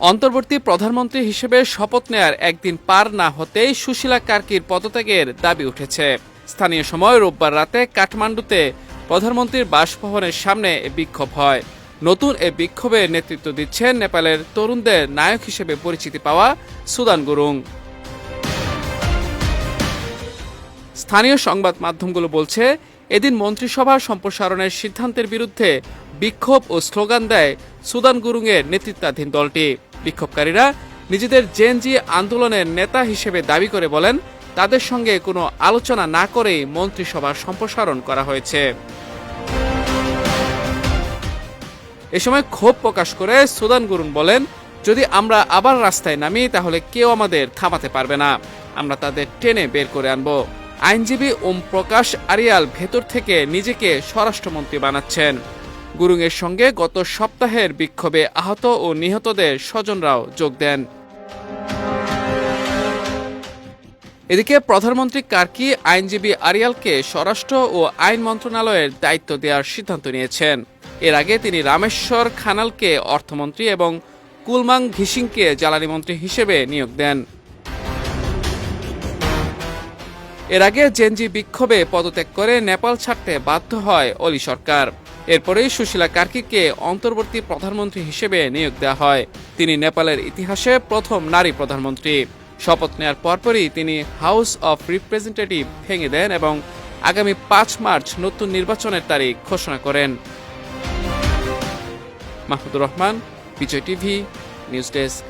অন্তর্বর্তী প্রধানমন্ত্রী হিসেবে শপথ নেয়ার একদিন পার না হতেই সুশীলা কার্কির পদত্যাগের দাবি উঠেছে। স্থানীয় সময় রোববার রাতে কাঠমান্ডুতে প্রধানমন্ত্রীর বাসভবনের সামনে বিক্ষোভ হয়। নতুন এ বিক্ষোভে নেতৃত্ব দিচ্ছেন নেপালের তরুণদের নায়ক হিসেবে পরিচিতি পাওয়া সুদান গুরুং। স্থানীয় সংবাদ মাধ্যমগুলো বলছে, এদিন মন্ত্রিসভা সম্প্রসারণের সিদ্ধান্তের বিরুদ্ধে বিক্ষোভ ও স্লোগান দেয় সুদান গুরুংয়ের নেতৃত্বাধীন দলটি। বিক্ষোভকারীরা নিজেদের জেনজি আন্দোলনের নেতা হিসেবে দাবি করে বলেন, তাদের সঙ্গে কোনো আলোচনা না করেই মন্ত্রিসভা সম্প্রসারণ করা হয়েছে। এ সময় ক্ষোভ প্রকাশ করে সুদান গুরুং বলেন, যদি আমরা আবার রাস্তায় নামি তাহলে কেউ আমাদের থামাতে পারবে না, আমরা তাদের টেনে বের করে আনব। আইনজীবী ওম প্রকাশ আরিয়াল ভেতর থেকে নিজেকে স্বরাষ্ট্রমন্ত্রী বানাচ্ছেন। গুরুংয়ের সঙ্গে গত সপ্তাহের বিক্ষোভে আহত ও নিহতদের স্বজনরাও যোগ দেন। এদিকে প্রধানমন্ত্রী কার্কি আইনজীবী আরিয়ালকে স্বরাষ্ট্র ও আইন মন্ত্রণালয়ের দায়িত্ব দেওয়ার সিদ্ধান্ত নিয়েছেন। এর আগে তিনি রামেশ্বর খানালকে অর্থমন্ত্রী এবং কুলমাং ঘিসিংকে জ্বালানি মন্ত্রী হিসেবে নিয়োগ দেন। এর আগে জেনজি বিক্ষোভে পদত্যাগ করে নেপাল ছাড়তে বাধ্য হয় অলি সরকার। এরপরেই সুশীলা কার্কিকে অন্তর্বর্তী প্রধানমন্ত্রী হিসেবে নিয়োগ দেওয়া হয়। তিনি নেপালের ইতিহাসে প্রথম নারী প্রধানমন্ত্রী। শপথ নেওয়ার পরপরই তিনি হাউস অব রিপ্রেজেন্টেটিভ ভেঙে দেন এবং আগামী ৫ মার্চ নতুন নির্বাচনের তারিখ ঘোষণা করেন। মাহমুদুর রহমান, বিজয় টিভি, নিউজ ডেস্ক।